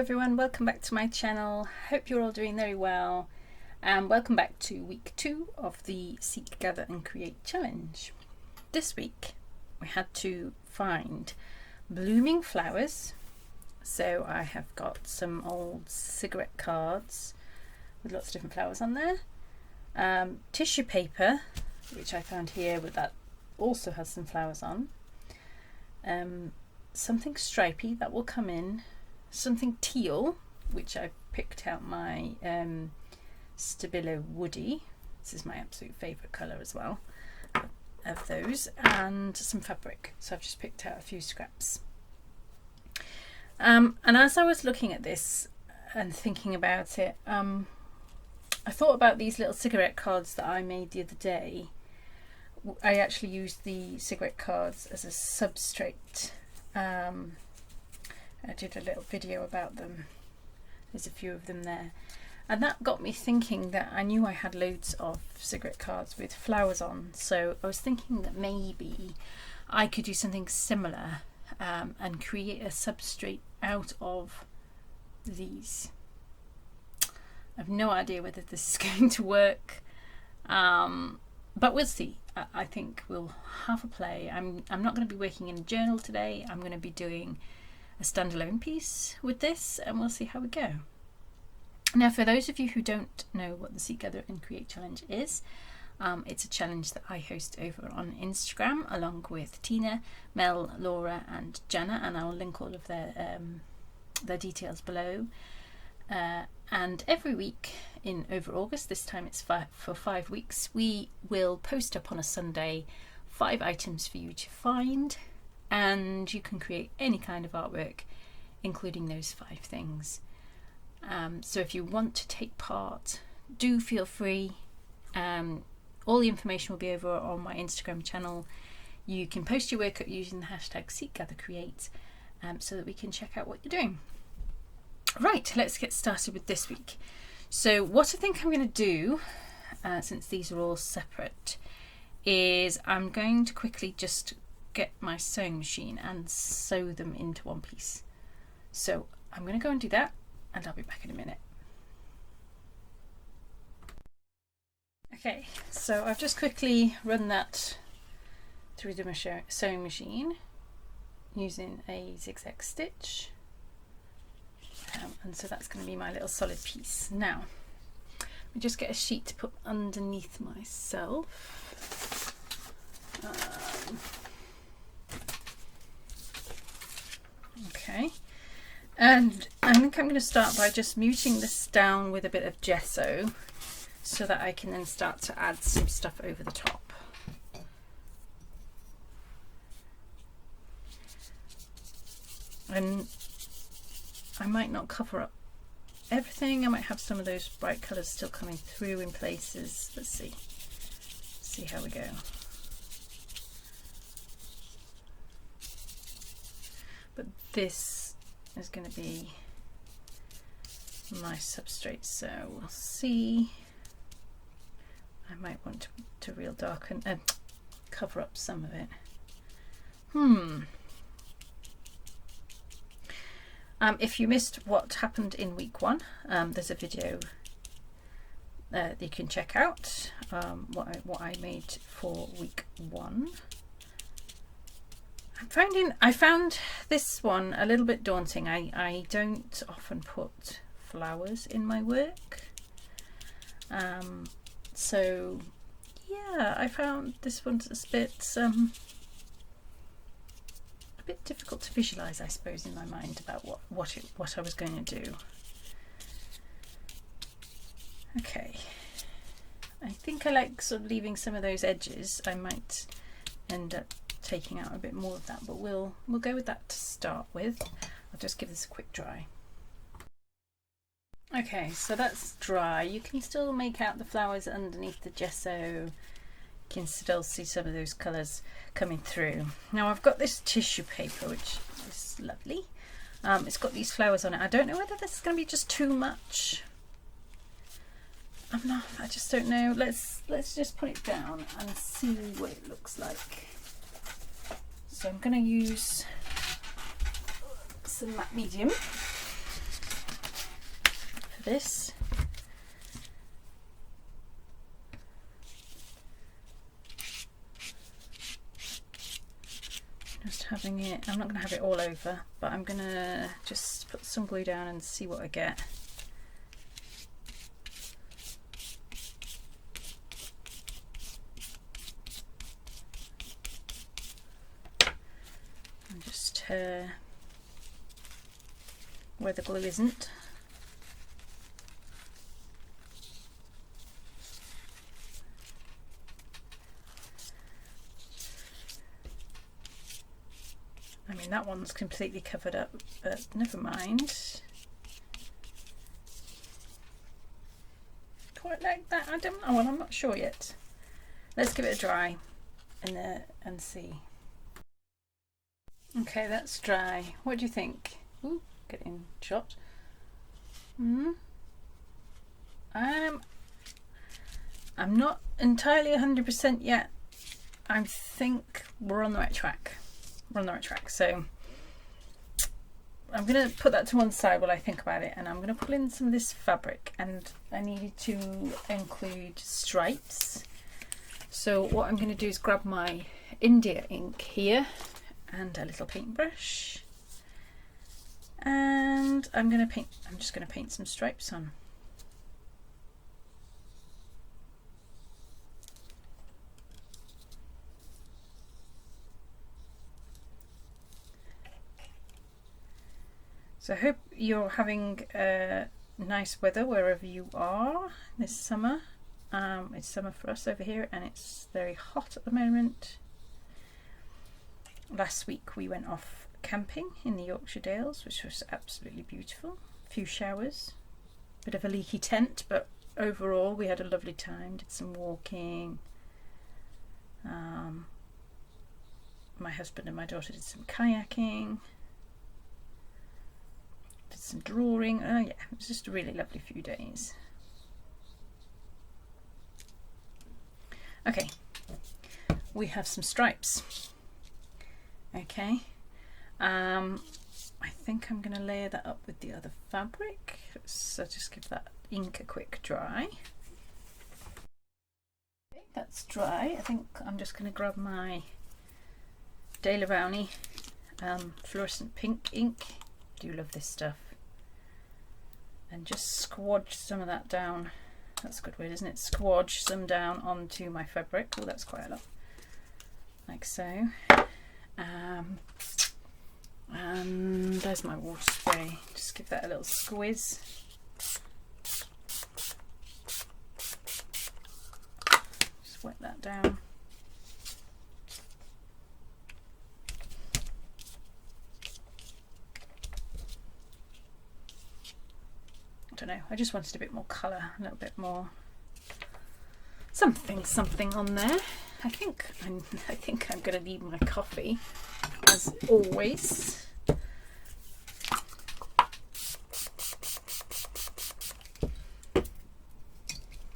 everyone, welcome back to my channel. Hope you're all doing very well, and welcome back to week 2 of the Seek, Gather and Create challenge. This week we had to find blooming flowers, so I have got some old cigarette cards with lots of different flowers on there, tissue paper which I found here but that also has some flowers on, something stripy that will come in, something teal, which I picked out my Stabilo Woody. This is my absolute favourite colour as well of those, and some fabric. So I've just picked out a few scraps. And as I was looking at this and thinking about it, I thought about these little cigarette cards that I made the other day. I actually used the cigarette cards as a substrate. I did a little video about them. There's a few of them there, and that got me thinking that I knew I had loads of cigarette cards with flowers on, so I was thinking that maybe I could do something similar and create a substrate out of these. I've no idea whether this is going to work, but we'll see. I think we'll have a play. I'm not going to be working in a journal today. I'm going to be doing a standalone piece with this, and we'll see how we go. Now, for those of you who don't know what the Seek, Gather and Create challenge is, it's a challenge that I host over on Instagram along with Tina, Mel, Laura and Jana, and I'll link all of their details below. And every week over August, this time it's for 5 weeks, we will post up on a Sunday 5 items for you to find, and you can create any kind of artwork including those 5 things. So if you want to take part, do feel free. All the information will be over on my Instagram channel. You can post your work up using the hashtag SeekGatherCreate, so that we can check out what you're doing. Right, let's get started with this week. So what I think I'm going to do, since these are all separate, is I'm going to quickly just get my sewing machine and sew them into one piece. So I'm going to go and do that, and I'll be back in a minute. Okay, so I've just quickly run that through the sewing machine using a zigzag stitch. And so that's going to be my little solid piece. Now, let me just get a sheet to put underneath myself. Okay, and I think I'm going to start by just muting this down with a bit of gesso so that I can then start to add some stuff over the top. And I might not cover up everything. I might have some of those bright colours still coming through in places. Let's see how we go. But this is going to be my substrate, so we'll see. I might want to real darken and cover up some of it. If you missed what happened in week 1, there's a video that you can check out, what I made for week 1. I found this one a little bit daunting. I don't often put flowers in my work, so yeah, I found this one's a bit difficult to visualize, I suppose, in my mind about what I was going to do. Okay, I think I like sort of leaving some of those edges. I might end up taking out a bit more of that, but we'll go with that to start with. I'll just give this a quick dry. Okay, so that's dry. You can still make out the flowers underneath the gesso. You can still see some of those colours coming through. Now I've got this tissue paper, which is lovely. It's got these flowers on it. I don't know whether this is going to be just too much. I just don't know. Let's just put it down and see what it looks like. So I'm going to use some matte medium. for this. Just having it, I'm not going to have it all over, but I'm going to just put some glue down and see what I get. And just tear where the glue isn't. I mean, that one's completely covered up, but never mind. Quite like that. I don't know. Well, I'm not sure yet. Let's give it a dry and see. Okay, that's dry. What do you think? Ooh, getting shot. I'm not entirely 100% yet. I think we're on the right track. We're on the right track. So I'm going to put that to one side while I think about it, and I'm going to pull in some of this fabric, and I needed to include stripes. So what I'm going to do is grab my India ink here and a little paintbrush, and I'm just going to paint some stripes on. So I hope you're having nice weather wherever you are this summer. It's summer for us over here, and it's very hot at the moment. Last week we went off camping in the Yorkshire Dales, which was absolutely beautiful. A few showers, bit of a leaky tent, but overall we had a lovely time. Did some walking. My husband and my daughter did some kayaking. Did some drawing. Oh yeah, it was just a really lovely few days. Okay, we have some stripes. Okay, I think I'm going to layer that up with the other fabric. So just give that ink a quick dry. Okay, that's dry. I think I'm just going to grab my Daler Rowney fluorescent pink ink. I do love this stuff. And just squodge some of that down. That's a good word, isn't it? Squodge some down onto my fabric. Oh, that's quite a lot. Like so. And there's my water spray. Just give that a little squeeze. Just wet that down. I don't know, I just wanted a bit more colour, a little bit more something on there. I think I'm going to need my coffee, as always.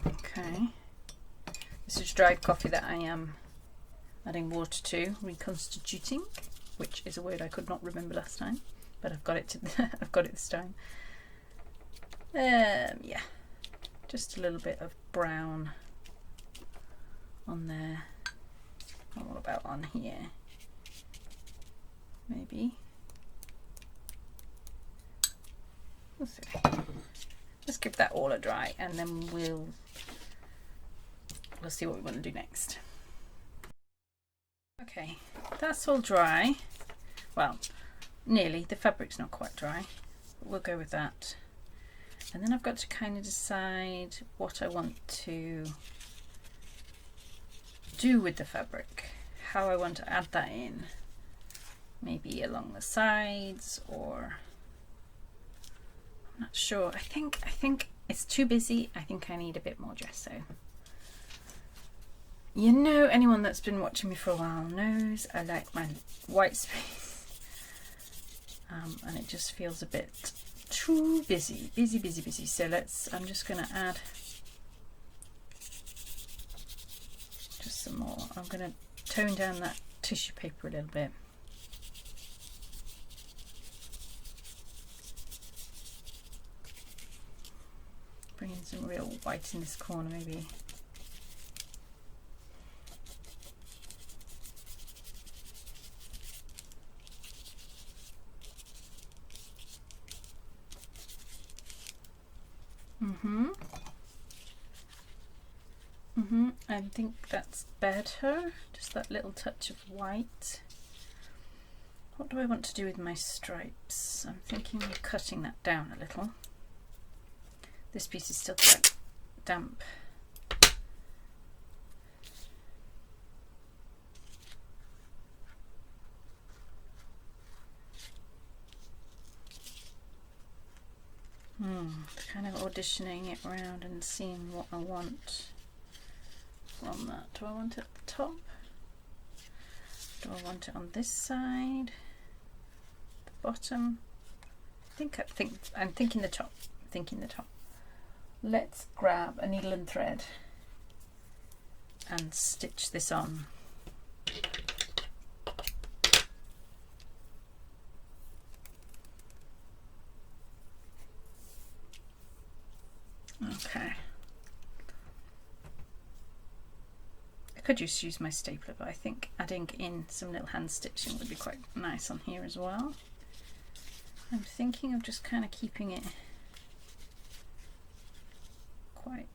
Okay, this is dried coffee that I am adding water to, reconstituting, which is a word I could not remember last time, but I've got it. I've got it this time. Yeah, just a little bit of brown on there. And what about on here? Maybe. We'll see. Let's give that all a dry, and then we'll see what we want to do next. Okay, that's all dry. Well, nearly. The fabric's not quite dry, but we'll go with that. And then I've got to kind of decide what I want to do with the fabric, how I want to add that in. Maybe along the sides, or I'm not sure. I think it's too busy. I think I need a bit more gesso. You know, anyone that's been watching me for a while knows I like my white space, and it just feels a bit too busy. So I'm just going to add just some more. I'm going to tone down that tissue paper a little bit. some real white in this corner maybe. I think that's better. Just that little touch of white. What do I want to do with my stripes? I'm thinking of cutting that down a little. This piece is still quite damp. Kind of auditioning it around and seeing what I want from that. Do I want it at the top? Do I want it on this side? The bottom? I'm thinking the top. Let's grab a needle and thread and stitch this on. Okay. I could just use my stapler, but I think adding in some little hand stitching would be quite nice on here as well. I'm thinking of just kind of keeping it quite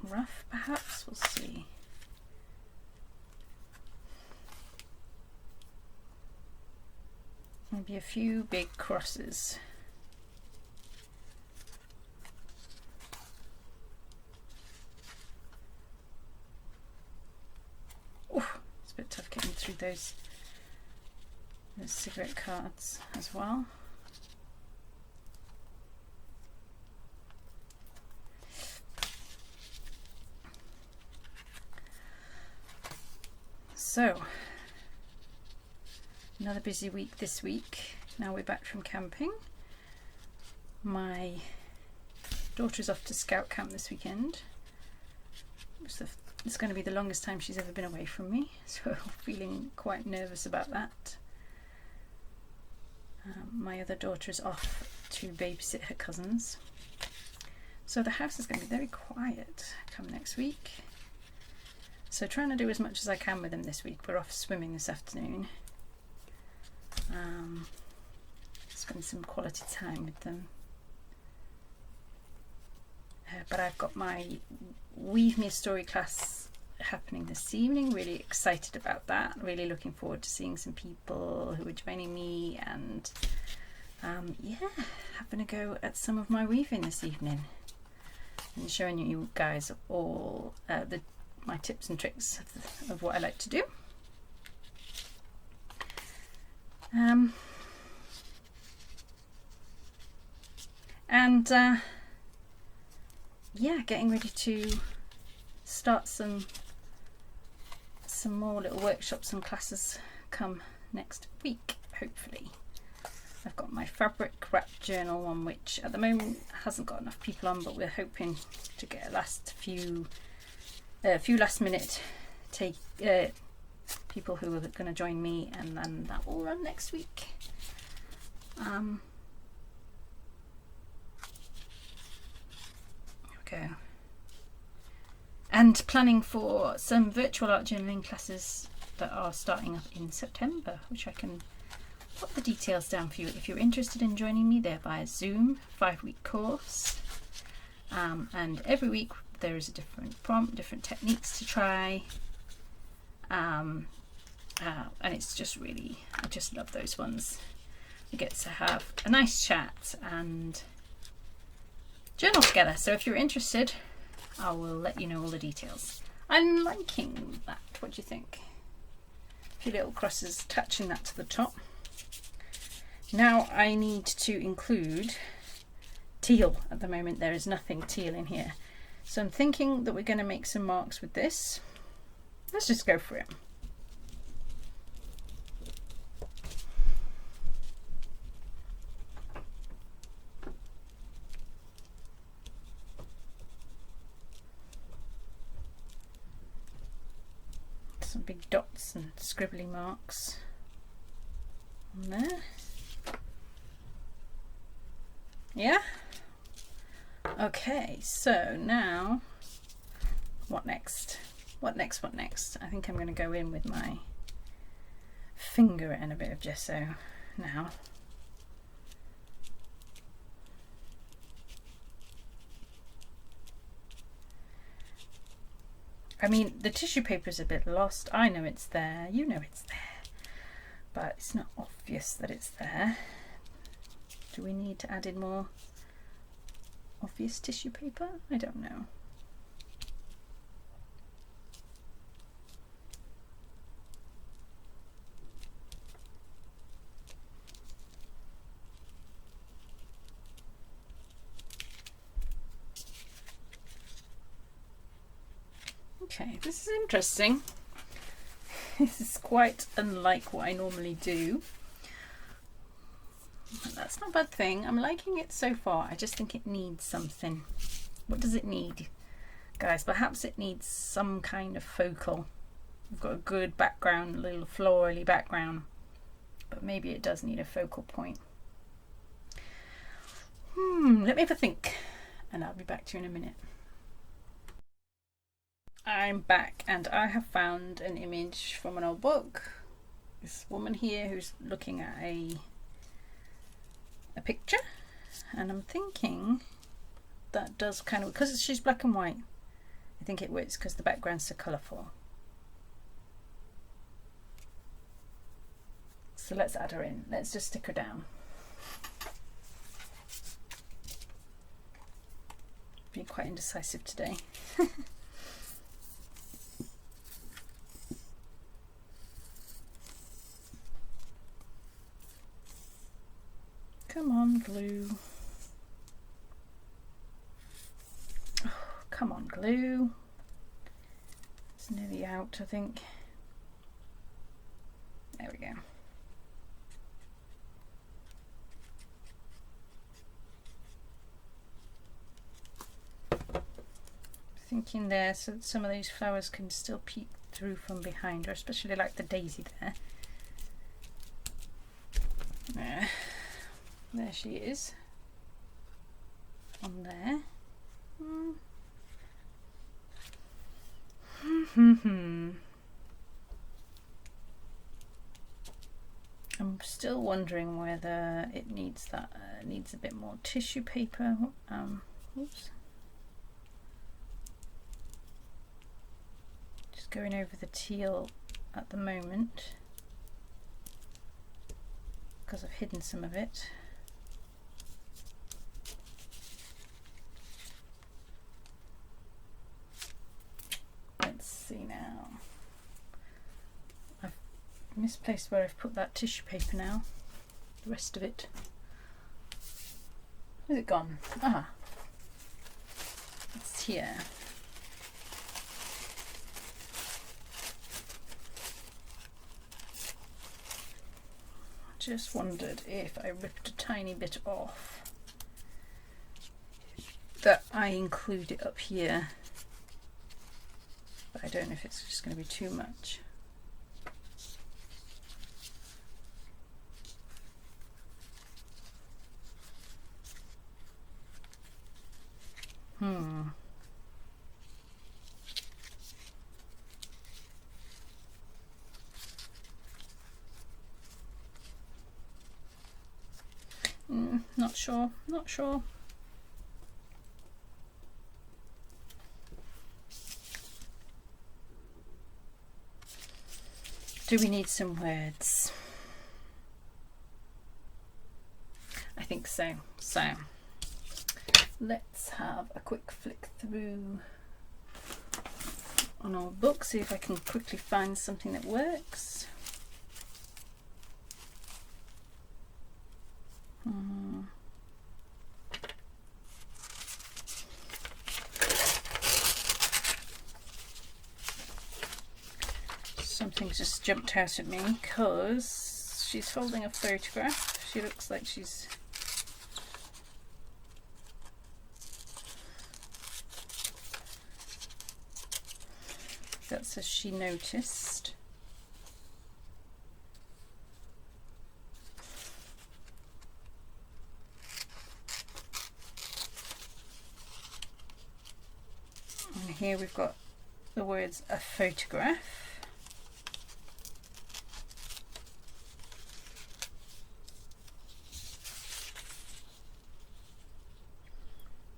rough, perhaps. We'll see. Maybe a few big crosses. It's a bit tough getting through those cigarette cards as well. So, another busy week this week. Now we're back from camping. My daughter's off to scout camp this weekend. It's going to be the longest time she's ever been away from me, so I'm feeling quite nervous about that. My other daughter is off to babysit her cousins. So the house is going to be very quiet come next week. So trying to do as much as I can with them this week. We're off swimming this afternoon. Spend some quality time with them. But I've got my Weave Me a Story class happening this evening. Really excited about that. Really looking forward to seeing some people who are joining me and yeah, having a go at some of my weaving this evening and showing you guys all my tips and tricks of what I like to do. Yeah, getting ready to start some more little workshops and classes come next week, hopefully. I've got my fabric wrap journal one, which at the moment hasn't got enough people on, but we're hoping to get a few last minute people who are going to join me, and then that will run next week. Okay. And planning for some virtual art journaling classes that are starting up in September, which I can put the details down for you if you're interested in joining me. They're via Zoom, 5-week course, and every week there is a different prompt, different techniques to try, and it's just really, I just love those ones. We get to have a nice chat and journal together. So if you're interested, I will let you know all the details. I'm liking that. What do you think? A few little crosses, attaching that to the top. Now I need to include teal. At the moment there is nothing teal in here, so I'm thinking that we're going to make some marks with this. Let's just go for it. Some big dots and scribbly marks on there. Yeah, Okay, so now what next? What next? What next? I think I'm going to go in with my finger and a bit of gesso now. I mean, the tissue paper is a bit lost. I know it's there, you know it's there, but it's not obvious that it's there. Do we need to add in more obvious tissue paper? I don't know. Okay, this is interesting. This is quite unlike what I normally do. But that's not a bad thing. I'm liking it so far. I just think it needs something. What does it need, guys? Perhaps it needs some kind of focal. We've got a good background, a little florally background, but maybe it does need a focal point. Let me have a think, and I'll be back to you in a minute. I'm back, and I have found an image from an old book. This woman here who's looking at a picture, and I'm thinking that does kind of, because she's black and white, I think it works because the background's so colourful. So let's add her in. Let's just stick her down. Being quite indecisive today. Come on, glue. Oh, come on, glue. It's nearly out, I think. There we go. Thinking there so that some of these flowers can still peek through from behind her, especially like the daisy there. There she is on there. I'm still wondering whether it needs that needs a bit more tissue paper. Oops. Just going over the teal at the moment because I've hidden some of it. Let's see now. I've misplaced where I've put that tissue paper now. The rest of it. Where's it gone? Ah, it's here. Just wondered if I ripped a tiny bit off that I include it up here, but I don't know if it's just going to be too much. Not sure. Do we need some words? I think so. So let's have a quick flick through on our book, see if I can quickly find something that works. Something's just jumped out at me because she's holding a photograph. She looks like she's that says she noticed. here we've got the words "a photograph."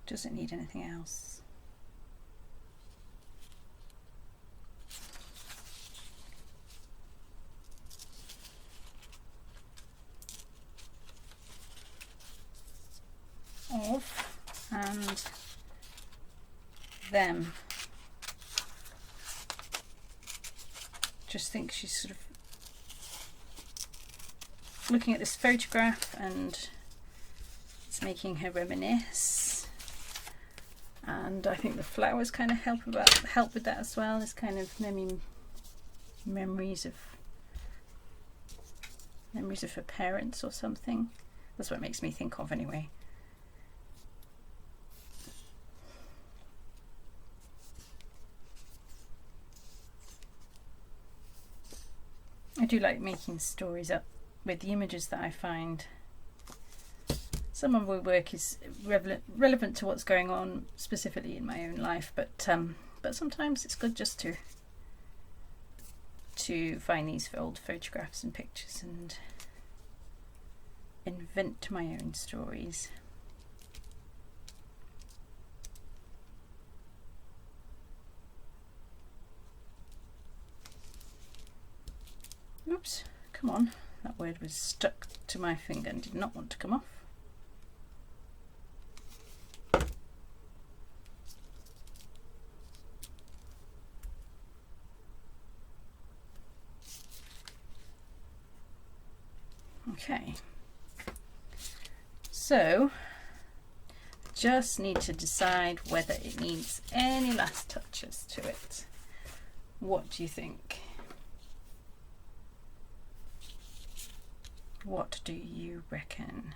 Doesn't need anything else. Of and them. Just think she's sort of looking at this photograph and it's making her reminisce. And I think the flowers kind of help with that as well. There's kind of memories of her parents or something. That's what it makes me think of anyway. I do like making stories up with the images that I find. Some of my work is relevant to what's going on specifically in my own life, but sometimes it's good just to find these old photographs and pictures and invent my own stories. Oops, come on, that word was stuck to my finger and did not want to come off. Okay, so just need to decide whether it needs any last touches to it. What do you think? What do you reckon?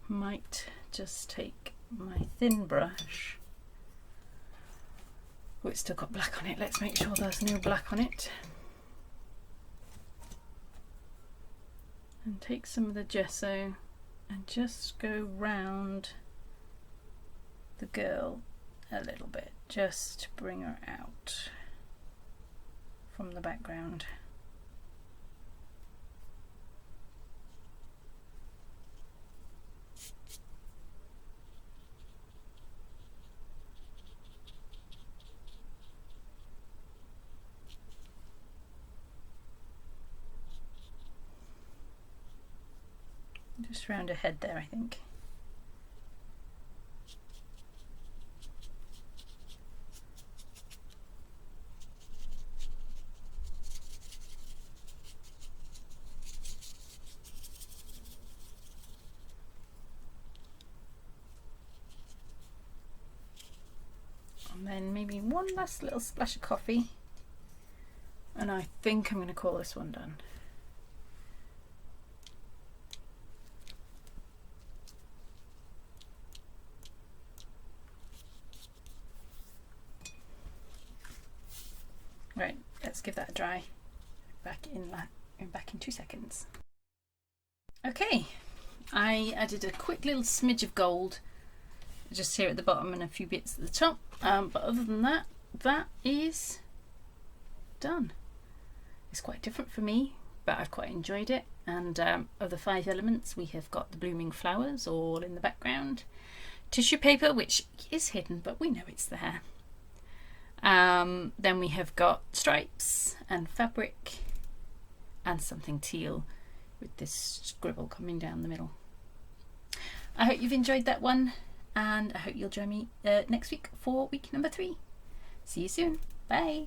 Might just take my thin brush. Oh, it's still got black on it. Let's make sure there's no black on it. And take some of the gesso and just go round the girl a little bit, just to bring her out from the background. Just round her head there, I think. And then maybe one last little splash of coffee. And I think I'm going to call this one done. Right, let's give that a dry. Back in 2 seconds. Okay, I added a quick little smidge of gold just here at the bottom and a few bits at the top. But other than that, that is done. It's quite different for me, but I've quite enjoyed it. And of the 5 elements, we have got the blooming flowers all in the background. Tissue paper, which is hidden, but we know it's there. Then we have got stripes and fabric and something teal with this scribble coming down the middle. I hope you've enjoyed that one, and I hope you'll join me next week for week number 3. See you soon. Bye.